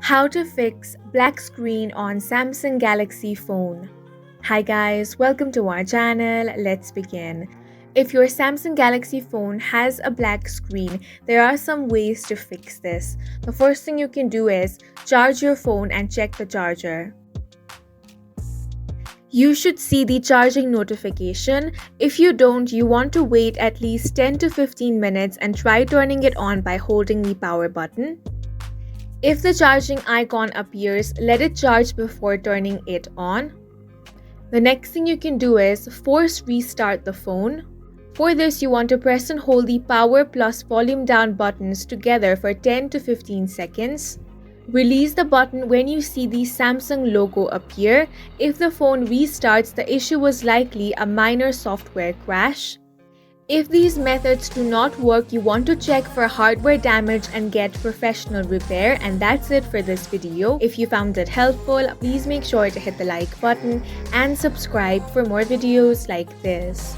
How to fix black screen on Samsung Galaxy phone. Hi guys, welcome to our channel. Let's begin. If your Samsung Galaxy phone has a black screen, there are some ways to fix this. The first thing you can do is charge your phone and check the charger. You should see the charging notification. If you don't, you want to wait at least 10 to 15 minutes and try turning it on by holding the power button. If the charging icon appears, let it charge before turning it on. The next thing you can do is force restart the phone. For this, you want to press and hold the power plus volume down buttons together for 10 to 15 seconds. Release the button when you see the Samsung logo appear. If the phone restarts, the issue was likely a minor software crash. If these methods do not work, you want to check for hardware damage and get professional repair. And that's it for this video. If you found it helpful, please make sure to hit the like button and subscribe for more videos like this.